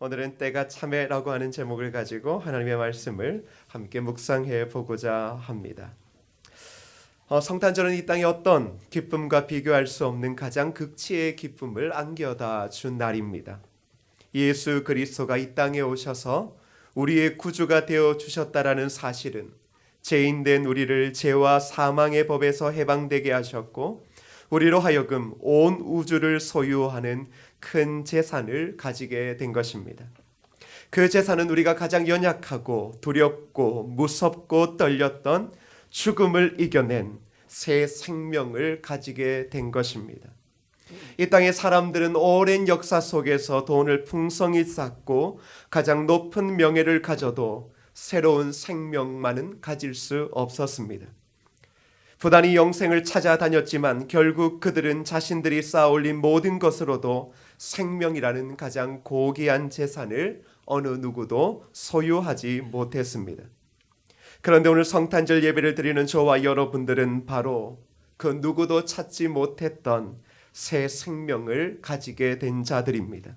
오늘은 때가 참에라고 하는 제목을 가지고 하나님의 말씀을 함께 묵상해 보고자 합니다. 성탄절은 이 땅의 어떤 기쁨과 비교할 수 없는 가장 극치의 기쁨을 안겨다 준 날입니다. 예수 그리스도가 이 땅에 오셔서 우리의 구주가 되어 주셨다라는 사실은 죄인된 우리를 죄와 사망의 법에서 해방되게 하셨고 우리로 하여금 온 우주를 소유하는 큰 재산을 가지게 된 것입니다. 그 재산은 우리가 가장 연약하고 두렵고 무섭고 떨렸던 죽음을 이겨낸 새 생명을 가지게 된 것입니다. 이 땅의 사람들은 오랜 역사 속에서 돈을 풍성히 쌓고 가장 높은 명예를 가져도 새로운 생명만은 가질 수 없었습니다. 부단히 영생을 찾아다녔지만 결국 그들은 자신들이 쌓아올린 모든 것으로도 생명이라는 가장 고귀한 재산을 어느 누구도 소유하지 못했습니다. 그런데 오늘 성탄절 예배를 드리는 저와 여러분들은 바로 그 누구도 찾지 못했던 새 생명을 가지게 된 자들입니다.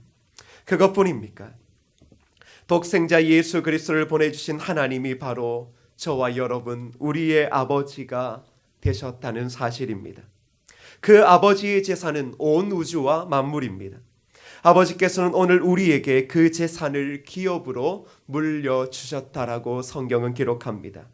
그것뿐입니까? 독생자 예수 그리스도를 보내주신 하나님이 바로 저와 여러분, 우리의 아버지가 되셨다는 사실입니다. 그 아버지의 재산은 온 우주와 만물입니다. 아버지께서는 오늘 우리에게 그 재산을 기업으로 물려주셨다라고 성경은 기록합니다.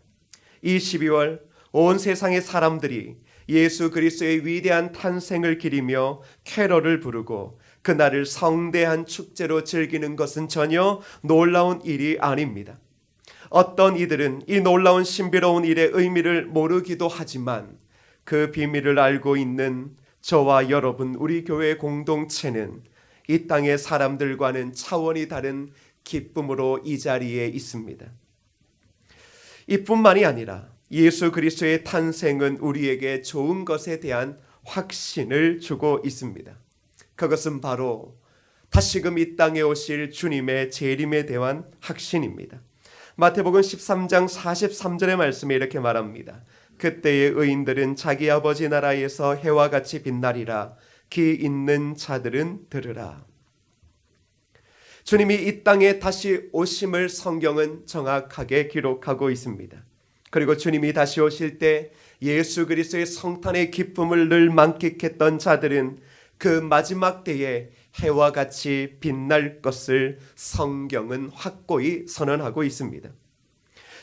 이 12월 온 세상의 사람들이 예수 그리스도의 위대한 탄생을 기리며 캐럴을 부르고 그날을 성대한 축제로 즐기는 것은 전혀 놀라운 일이 아닙니다. 어떤 이들은 이 놀라운 신비로운 일의 의미를 모르기도 하지만 그 비밀을 알고 있는 저와 여러분, 우리 교회 공동체는 이 땅의 사람들과는 차원이 다른 기쁨으로 이 자리에 있습니다. 이뿐만이 아니라 예수 그리스도의 탄생은 우리에게 좋은 것에 대한 확신을 주고 있습니다. 그것은 바로 다시금 이 땅에 오실 주님의 재림에 대한 확신입니다. 마태복음 13장 43절의 말씀에 이렇게 말합니다. 그때의 의인들은 자기 아버지 나라에서 해와 같이 빛나리라. 귀 있는 자들은 들으라. 주님이 이 땅에 다시 오심을 성경은 정확하게 기록하고 있습니다. 그리고 주님이 다시 오실 때 예수 그리스도의 성탄의 기쁨을 늘 만끽했던 자들은 그 마지막 때에 해와 같이 빛날 것을 성경은 확고히 선언하고 있습니다.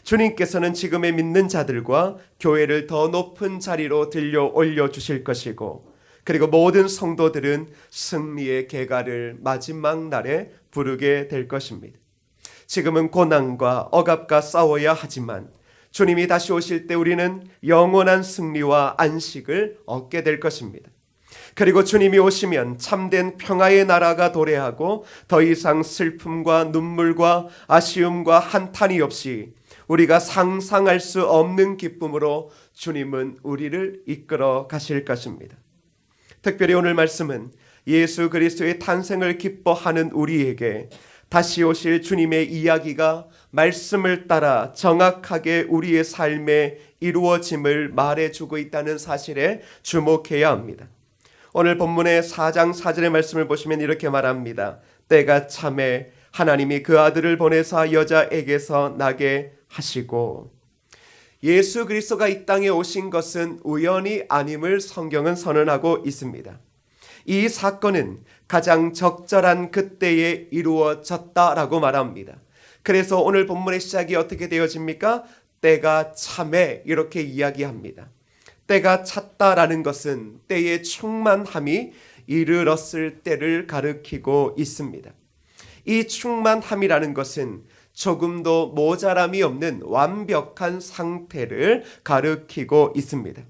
주님께서는 지금의 믿는 자들과 교회를 더 높은 자리로 들려 올려주실 것이고 그리고 모든 성도들은 승리의 개가를 마지막 날에 부르게 될 것입니다. 지금은 고난과 억압과 싸워야 하지만 주님이 다시 오실 때 우리는 영원한 승리와 안식을 얻게 될 것입니다. 그리고 주님이 오시면 참된 평화의 나라가 도래하고 더 이상 슬픔과 눈물과 아쉬움과 한탄이 없이 우리가 상상할 수 없는 기쁨으로 주님은 우리를 이끌어 가실 것입니다. 특별히 오늘 말씀은 예수 그리스도의 탄생을 기뻐하는 우리에게 다시 오실 주님의 이야기가 말씀을 따라 정확하게 우리의 삶에 이루어짐을 말해주고 있다는 사실에 주목해야 합니다. 오늘 본문의 4장 4절의 말씀을 보시면 이렇게 말합니다. 때가 참에 하나님이 그 아들을 보내사 여자에게서 나게 하시고. 예수 그리스도가 이 땅에 오신 것은 우연이 아님을 성경은 선언하고 있습니다. 이 사건은 가장 적절한 그때에 이루어졌다라고 말합니다. 그래서 오늘 본문의 시작이 어떻게 되어집니까? 때가 참에 이렇게 이야기합니다. 때가 찼다라는 것은 때의 충만함이 이르렀을 때를 가리키고 있습니다. 이 충만함이라는 것은 조금도 모자람이 없는 완벽한 상태를 가리키고 있습니다.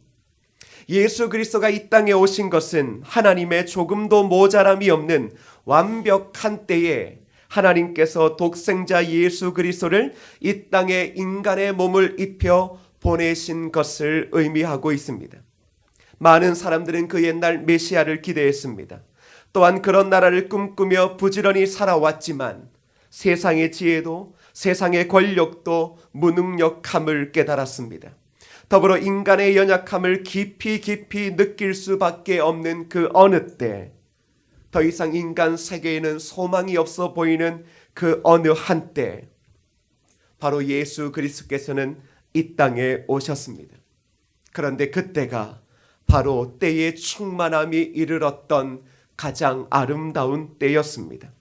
예수 그리스도가 이 땅에 오신 것은 하나님의 조금도 모자람이 없는 완벽한 때에 하나님께서 독생자 예수 그리스도를 이 땅에 인간의 몸을 입혀 보내신 것을 의미하고 있습니다. 많은 사람들은 그 옛날 메시아를 기대했습니다. 또한 그런 나라를 꿈꾸며 부지런히 살아왔지만 세상의 지혜도 세상의 권력도 무능력함을 깨달았습니다. 더불어 인간의 연약함을 깊이 느낄 수밖에 없는 그 어느 때 더 이상 인간 세계에는 소망이 없어 보이는 그 어느 한때, 바로 예수 그리스도께서는 이 땅에 오셨습니다. 그런데 그때가 바로 때의 충만함이 이르렀던 가장 아름다운 때였습니다.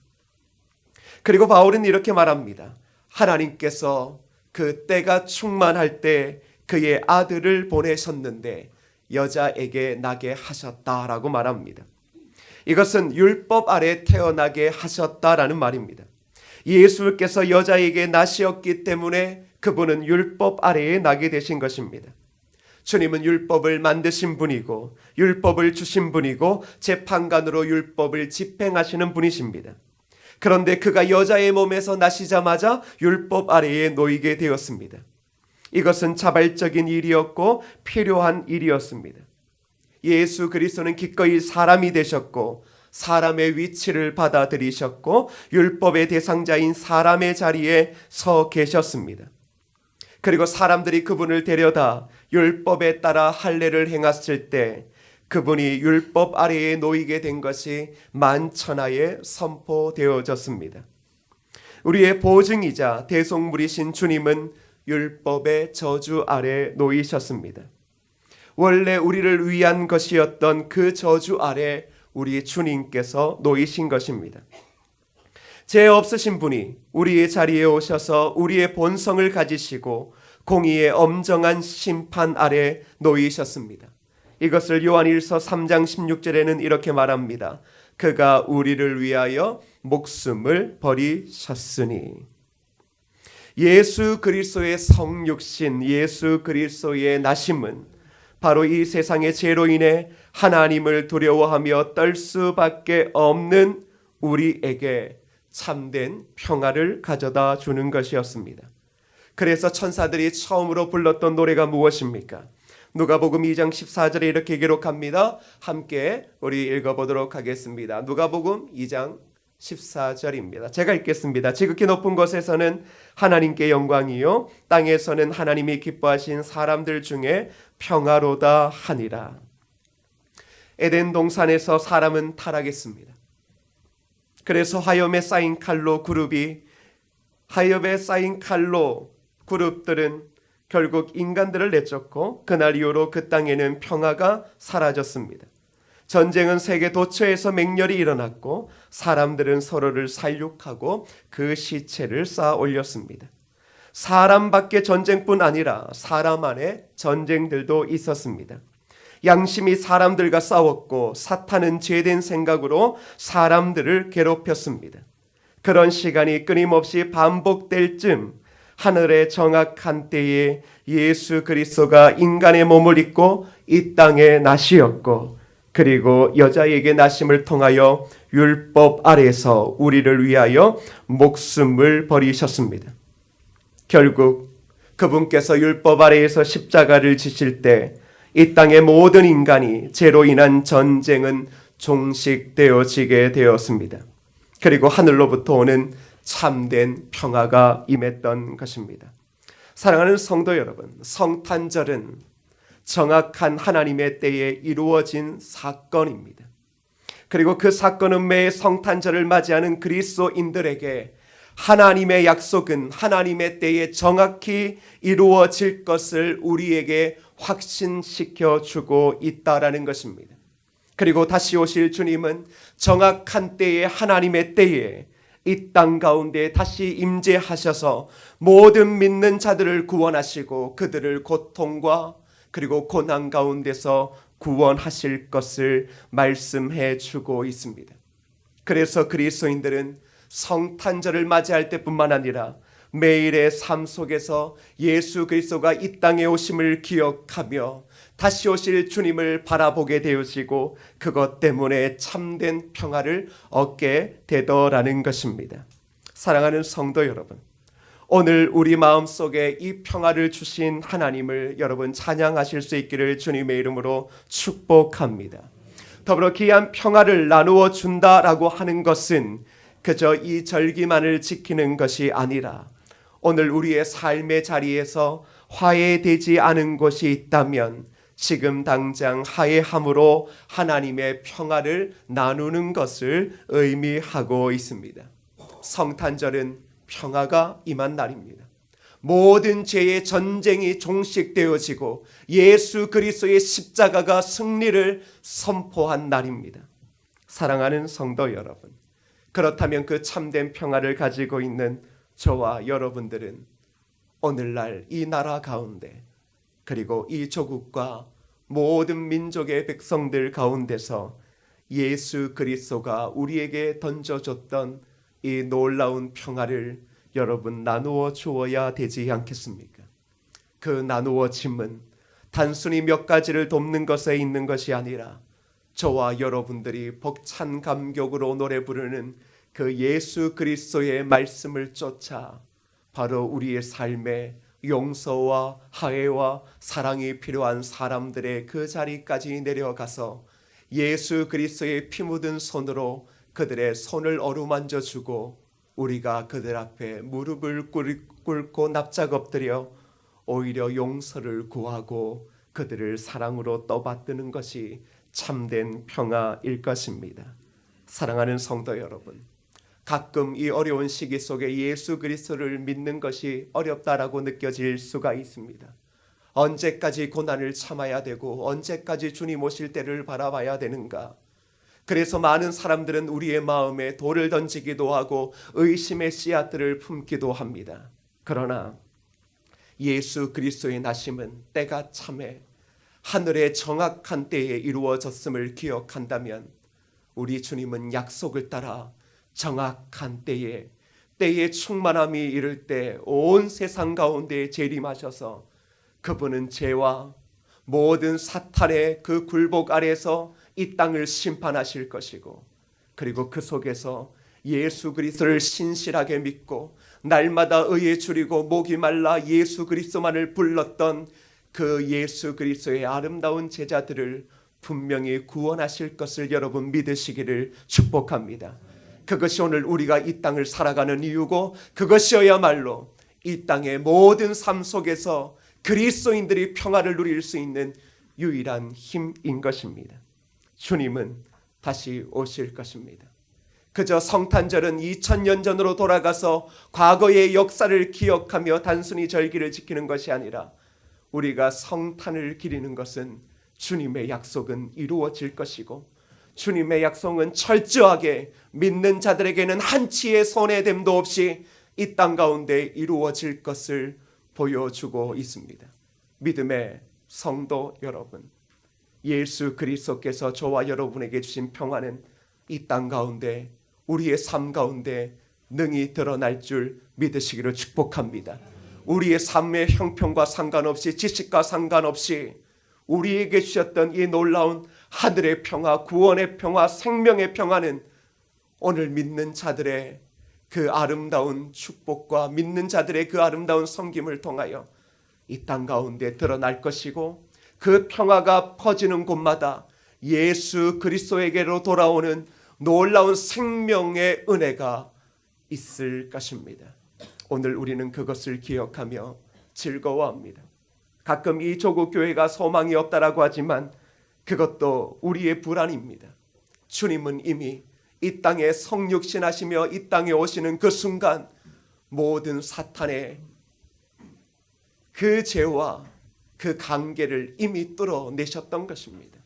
그리고 바울은 이렇게 말합니다. 하나님께서 그 때가 충만할 때 그의 아들을 보내셨는데 여자에게 나게 하셨다라고 말합니다. 이것은 율법 아래 태어나게 하셨다라는 말입니다. 예수께서 여자에게 나시었기 때문에 그분은 율법 아래에 나게 되신 것입니다. 주님은 율법을 만드신 분이고 율법을 주신 분이고 재판관으로 율법을 집행하시는 분이십니다. 그런데 그가 여자의 몸에서 나시자마자 율법 아래에 놓이게 되었습니다. 이것은 자발적인 일이었고 필요한 일이었습니다. 예수 그리스도는 기꺼이 사람이 되셨고 사람의 위치를 받아들이셨고 율법의 대상자인 사람의 자리에 서 계셨습니다. 그리고 사람들이 그분을 데려다 율법에 따라 할례를 행했을 때 그분이 율법 아래에 놓이게 된 것이 만천하에 선포되어졌습니다. 우리의 보증이자 대속물이신 주님은 율법의 저주 아래 놓이셨습니다. 원래 우리를 위한 것이었던 그 저주 아래 우리 주님께서 놓이신 것입니다. 죄 없으신 분이 우리의 자리에 오셔서 우리의 본성을 가지시고 공의의 엄정한 심판 아래 놓이셨습니다. 이것을 요한일서 3장 16절에는 이렇게 말합니다. 그가 우리를 위하여 목숨을 버리셨으니. 예수 그리스도의 성육신, 예수 그리스도의 나심은 바로 이 세상의 죄로 인해 하나님을 두려워하며 떨 수밖에 없는 우리에게 참된 평화를 가져다 주는 것이었습니다. 그래서 천사들이 처음으로 불렀던 노래가 무엇입니까? 누가복음 2장 14절에 이렇게 기록합니다. 함께 우리 읽어보도록 하겠습니다. 누가복음 2장 14절입니다. 제가 읽겠습니다. 지극히 높은 곳에서는 하나님께 영광이요 땅에서는 하나님이 기뻐하신 사람들 중에 평화로다 하니라. 에덴 동산에서 사람은 타락했습니다. 그래서 화염에 쌓인 칼로 그룹들은 결국 인간들을 내쫓고 그날 이후로 그 땅에는 평화가 사라졌습니다. 전쟁은 세계 도처에서 맹렬히 일어났고 사람들은 서로를 살육하고 그 시체를 쌓아 올렸습니다. 사람 밖의 전쟁뿐 아니라 사람 안에 전쟁들도 있었습니다. 양심이 사람들과 싸웠고 사탄은 죄된 생각으로 사람들을 괴롭혔습니다. 그런 시간이 끊임없이 반복될 즈음 하늘의 정확한 때에 예수 그리스도가 인간의 몸을 입고 이 땅에 나시었고 그리고 여자에게 나심을 통하여 율법 아래서 우리를 위하여 목숨을 버리셨습니다. 결국 그분께서 율법 아래에서 십자가를 지실 때 이 땅의 모든 인간이 죄로 인한 전쟁은 종식되어지게 되었습니다. 그리고 하늘로부터 오는 참된 평화가 임했던 것입니다. 사랑하는 성도 여러분, 성탄절은 정확한 하나님의 때에 이루어진 사건입니다. 그리고 그 사건은 매 성탄절을 맞이하는 그리스도인들에게 하나님의 약속은 하나님의 때에 정확히 이루어질 것을 우리에게 확신시켜 주고 있다라는 것입니다. 그리고 다시 오실 주님은 정확한 때에 하나님의 때에 이 땅 가운데 다시 임재하셔서 모든 믿는 자들을 구원하시고 그들을 고통과 그리고 고난 가운데서 구원하실 것을 말씀해 주고 있습니다. 그래서 그리스도인들은 성탄절을 맞이할 때뿐만 아니라 매일의 삶 속에서 예수 그리스도가 이 땅에 오심을 기억하며 다시 오실 주님을 바라보게 되어지고 그것 때문에 참된 평화를 얻게 되더라는 것입니다. 사랑하는 성도 여러분, 오늘 우리 마음속에 이 평화를 주신 하나님을 여러분 찬양하실 수 있기를 주님의 이름으로 축복합니다. 더불어 귀한 평화를 나누어 준다라고 하는 것은 그저 이 절기만을 지키는 것이 아니라 오늘 우리의 삶의 자리에서 화해되지 않은 곳이 있다면 지금 당장 화해함으로 하나님의 평화를 나누는 것을 의미하고 있습니다. 성탄절은 평화가 임한 날입니다. 모든 죄의 전쟁이 종식되어지고 예수 그리스도의 십자가가 승리를 선포한 날입니다. 사랑하는 성도 여러분, 그렇다면 그 참된 평화를 가지고 있는 저와 여러분들은 오늘날 이 나라 가운데 그리고 이 조국과 모든 민족의 백성들 가운데서 예수 그리스도가 우리에게 던져줬던 이 놀라운 평화를 여러분 나누어 주어야 되지 않겠습니까? 그 나누어짐은 단순히 몇 가지를 돕는 것에 있는 것이 아니라 저와 여러분들이 벅찬 감격으로 노래 부르는 그 예수 그리스도의 말씀을 쫓아 바로 우리의 삶에 용서와 화해와 사랑이 필요한 사람들의 그 자리까지 내려가서 예수 그리스도의 피 묻은 손으로 그들의 손을 어루만져 주고 우리가 그들 앞에 무릎을 꿇고 납작 엎드려 오히려 용서를 구하고 그들을 사랑으로 떠받드는 것이 참된 평화일 것입니다. 사랑하는 성도 여러분, 가끔 이 어려운 시기 속에 예수 그리스도를 믿는 것이 어렵다라고 느껴질 수가 있습니다. 언제까지 고난을 참아야 되고 언제까지 주님 오실 때를 바라봐야 되는가? 그래서 많은 사람들은 우리의 마음에 돌을 던지기도 하고 의심의 씨앗들을 품기도 합니다. 그러나 예수 그리스도의 나심은 때가 참에 하늘의 정확한 때에 이루어졌음을 기억한다면 우리 주님은 약속을 따라 정확한 때에 충만함이 이를 때 온 세상 가운데 재림하셔서 그분은 죄와 모든 사탄의 그 굴복 아래에서 이 땅을 심판하실 것이고, 그리고 그 속에서 예수 그리스도를 신실하게 믿고 날마다 의에 줄이고 목이 말라 예수 그리스도만을 불렀던 그 예수 그리스도의 아름다운 제자들을 분명히 구원하실 것을 여러분 믿으시기를 축복합니다. 그것이 오늘 우리가 이 땅을 살아가는 이유고, 그것이어야말로 이 땅의 모든 삶 속에서 그리스도인들이 평화를 누릴 수 있는 유일한 힘인 것입니다. 주님은 다시 오실 것입니다. 그저 성탄절은 2000년 전으로 돌아가서 과거의 역사를 기억하며 단순히 절기를 지키는 것이 아니라 우리가 성탄을 기리는 것은 주님의 약속은 이루어질 것이고, 주님의 약속은 철저하게 믿는 자들에게는 한치의 손해됨도 없이 이 땅 가운데 이루어질 것을 보여주고 있습니다. 믿음의 성도 여러분, 예수 그리스도께서 저와 여러분에게 주신 평화는 이 땅 가운데 우리의 삶 가운데 능히 드러날 줄 믿으시기를 축복합니다. 우리의 삶의 형편과 상관없이, 지식과 상관없이 우리에게 주셨던 이 놀라운 하늘의 평화, 구원의 평화, 생명의 평화는 오늘 믿는 자들의 그 아름다운 축복과 믿는 자들의 그 아름다운 섬김을 통하여 이 땅 가운데 드러날 것이고, 그 평화가 퍼지는 곳마다 예수 그리스도에게로 돌아오는 놀라운 생명의 은혜가 있을 것입니다. 오늘 우리는 그것을 기억하며 즐거워합니다. 가끔 이 조국 교회가 소망이 없다라고 하지만 그것도 우리의 불안입니다. 주님은 이미 이 땅에 성육신하시며 이 땅에 오시는 그 순간 모든 사탄의 그 죄와 그 관계를 이미 뚫어내셨던 것입니다.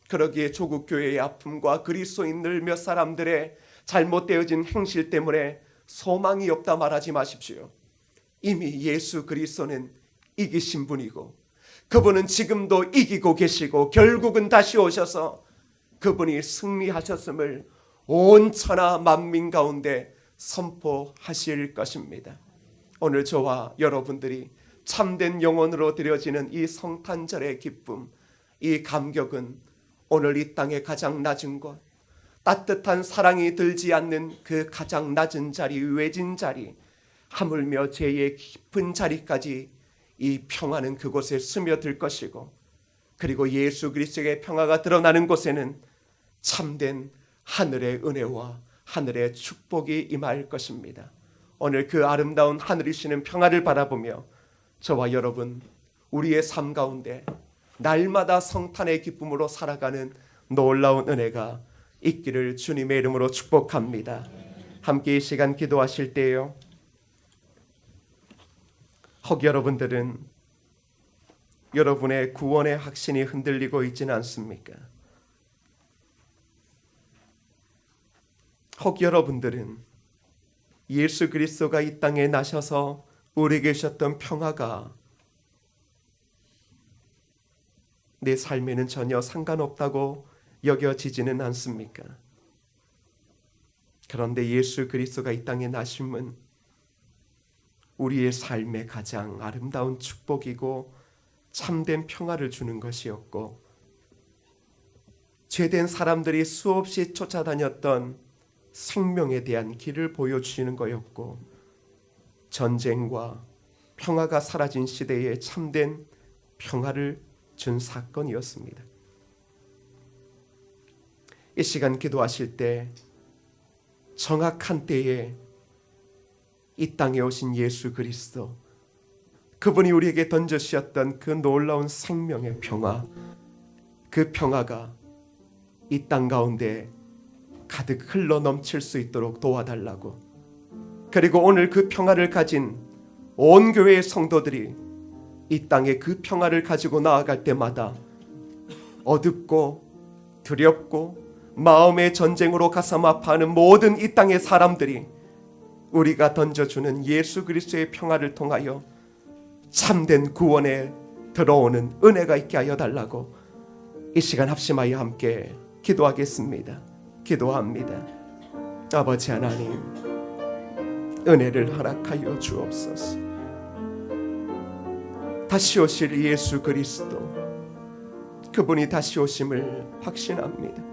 그러기에 조국 교회의 아픔과 그리스도인들 몇 사람들의 잘못되어진 행실 때문에 소망이 없다 말하지 마십시오. 이미 예수 그리스도는 이기신 분이고 그분은 지금도 이기고 계시고 결국은 다시 오셔서 그분이 승리하셨음을 온 천하 만민 가운데 선포하실 것입니다. 오늘 저와 여러분들이 참된 영혼으로 드려지는 이 성탄절의 기쁨, 이 감격은 오늘 이 땅의 가장 낮은 곳, 따뜻한 사랑이 들지 않는 그 가장 낮은 자리, 외진 자리, 하물며 죄의 깊은 자리까지 이 평화는 그곳에 스며들 것이고, 그리고 예수 그리스도의 평화가 드러나는 곳에는 참된 하늘의 은혜와 하늘의 축복이 임할 것입니다. 오늘 그 아름다운 하늘이시는 평화를 바라보며 저와 여러분, 우리의 삶 가운데 날마다 성탄의 기쁨으로 살아가는 놀라운 은혜가 있기를 주님의 이름으로 축복합니다. 함께 이 시간 기도하실 때요, 혹 여러분들은 여러분의 구원의 확신이 흔들리고 있지는 않습니까? 혹 여러분들은 예수 그리스도가 이 땅에 나셔서 우리에게 주셨던 평화가 내 삶에는 전혀 상관없다고 여겨지지는 않습니까? 그런데 예수 그리스도가 이 땅에 나심은 우리의 삶의 가장 아름다운 축복이고 참된 평화를 주는 것이었고, 죄된 사람들이 수없이 쫓아다녔던 생명에 대한 길을 보여주시는 거였고, 전쟁과 평화가 사라진 시대에 참된 평화를 준 사건이었습니다. 이 시간 기도하실 때 정확한 때에 이 땅에 오신 예수 그리스도, 그분이 우리에게 던져주셨던 그 놀라운 생명의 평화, 그 평화가 이 땅 가운데 가득 흘러 넘칠 수 있도록 도와달라고, 그리고 오늘 그 평화를 가진 온 교회의 성도들이 이 땅에 그 평화를 가지고 나아갈 때마다 어둡고 두렵고 마음의 전쟁으로 가슴 아파하는 모든 이 땅의 사람들이 우리가 던져주는 예수 그리스도의 평화를 통하여 참된 구원에 들어오는 은혜가 있게 하여 달라고 이 시간 합심하여 함께 기도하겠습니다. 기도합니다. 아버지 하나님, 은혜를 허락하여 주옵소서. 다시 오실 예수 그리스도, 그분이 다시 오심을 확신합니다.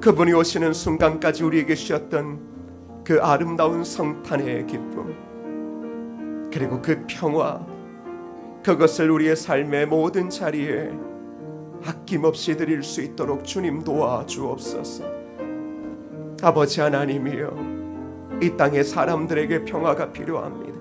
그분이 오시는 순간까지 우리에게 주셨던 그 아름다운 성탄의 기쁨, 그리고 그 평화, 그것을 우리의 삶의 모든 자리에 아낌없이 드릴 수 있도록 주님 도와주옵소서. 아버지 하나님이여, 이 땅의 사람들에게 평화가 필요합니다.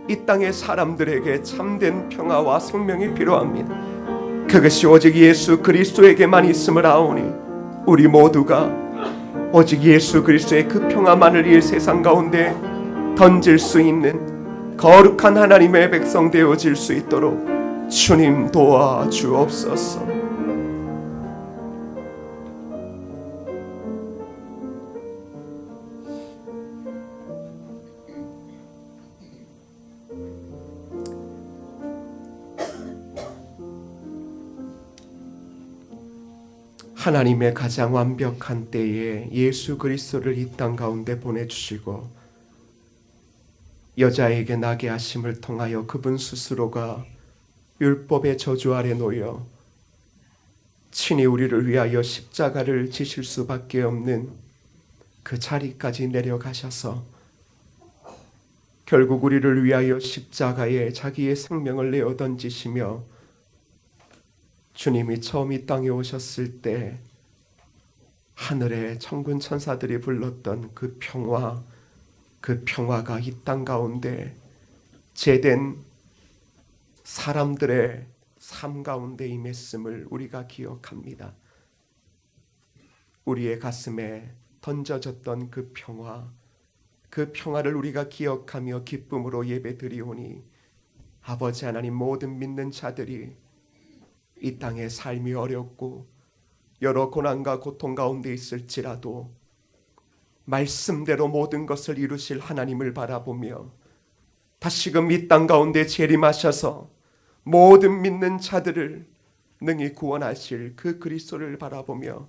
이 땅의 사람들에게 참된 평화와 생명이 필요합니다. 그것이 오직 예수 그리스도에게만 있음을 아오니 우리 모두가 오직 예수 그리스도의 그 평화만을 이 세상 가운데 던질 수 있는 거룩한 하나님의 백성 되어질 수 있도록 주님 도와주옵소서. 하나님의 가장 완벽한 때에 예수 그리스도를 이 땅 가운데 보내주시고 여자에게 나게 하심을 통하여 그분 스스로가 율법의 저주 아래 놓여 친히 우리를 위하여 십자가를 지실 수밖에 없는 그 자리까지 내려가셔서 결국 우리를 위하여 십자가에 자기의 생명을 내어 던지시며, 주님이 처음 이 땅에 오셨을 때 하늘의 천군 천사들이 불렀던 그 평화, 그 평화가 이 땅 가운데 제된 사람들의 삶 가운데 임했음을 우리가 기억합니다. 우리의 가슴에 던져졌던 그 평화, 그 평화를 우리가 기억하며 기쁨으로 예배드리오니 아버지 하나님, 모든 믿는 자들이 이 땅의 삶이 어렵고 여러 고난과 고통 가운데 있을지라도 말씀대로 모든 것을 이루실 하나님을 바라보며 다시금 이 땅 가운데 재림하셔서 모든 믿는 자들을 능히 구원하실 그 그리스도를 바라보며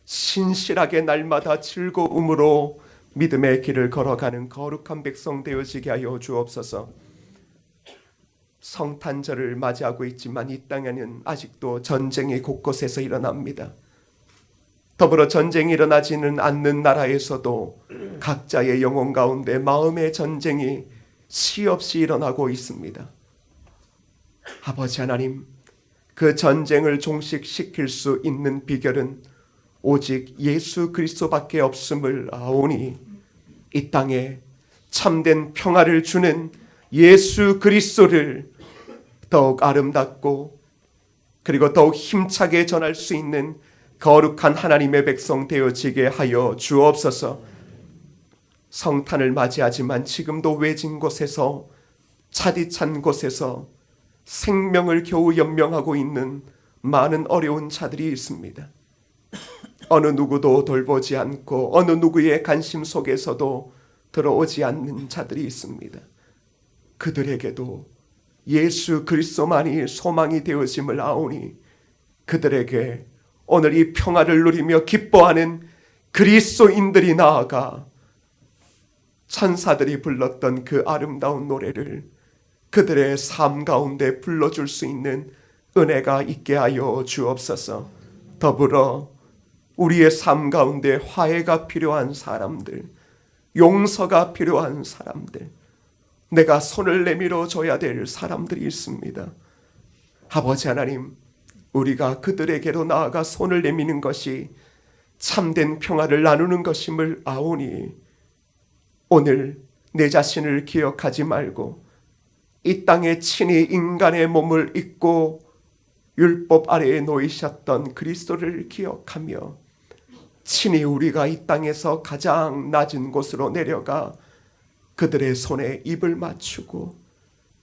신실하게 날마다 즐거움으로 믿음의 길을 걸어가는 거룩한 백성 되어지게 하여 주옵소서. 성탄절을 맞이하고 있지만 이 땅에는 아직도 전쟁이 곳곳에서 일어납니다. 더불어 전쟁이 일어나지는 않는 나라에서도 각자의 영혼 가운데 마음의 전쟁이 시없이 일어나고 있습니다. 아버지 하나님, 그 전쟁을 종식시킬 수 있는 비결은 오직 예수 그리스도밖에 없음을 아오니 이 땅에 참된 평화를 주는 예수 그리스도를 더욱 아름답고 그리고 더욱 힘차게 전할 수 있는 거룩한 하나님의 백성 되어지게 하여 주옵소서. 성탄을 맞이하지만 지금도 외진 곳에서, 차디찬 곳에서 생명을 겨우 연명하고 있는 많은 어려운 자들이 있습니다. 어느 누구도 돌보지 않고 어느 누구의 관심 속에서도 들어오지 않는 자들이 있습니다. 그들에게도 예수 그리스도만이 소망이 되어짐을 아오니 그들에게 오늘 이 평화를 누리며 기뻐하는 그리스도인들이 나아가 천사들이 불렀던 그 아름다운 노래를 그들의 삶 가운데 불러줄 수 있는 은혜가 있게 하여 주옵소서. 더불어 우리의 삶 가운데 화해가 필요한 사람들, 용서가 필요한 사람들, 내가 손을 내밀어 줘야 될 사람들이 있습니다. 아버지 하나님, 우리가 그들에게로 나아가 손을 내미는 것이 참된 평화를 나누는 것임을 아오니 오늘 내 자신을 기억하지 말고 이 땅에 친히 인간의 몸을 입고 율법 아래에 놓이셨던 그리스도를 기억하며 친히 우리가 이 땅에서 가장 낮은 곳으로 내려가 그들의 손에 입을 맞추고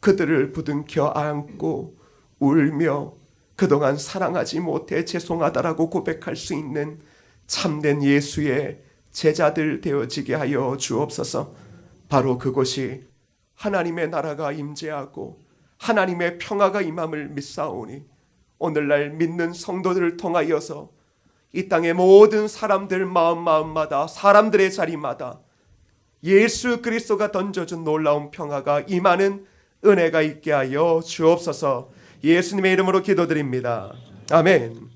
그들을 부둥켜 안고 울며 그동안 사랑하지 못해 죄송하다라고 고백할 수 있는 참된 예수의 제자들 되어지게 하여 주옵소서. 바로 그것이 하나님의 나라가 임재하고 하나님의 평화가 임함을 믿사오니 오늘날 믿는 성도들을 통하여서 이 땅의 모든 사람들 마음마다 사람들의 자리마다 예수 그리스도가 던져준 놀라운 평화가 임하는 은혜가 있게 하여 주옵소서. 예수님의 이름으로 기도드립니다. 아멘.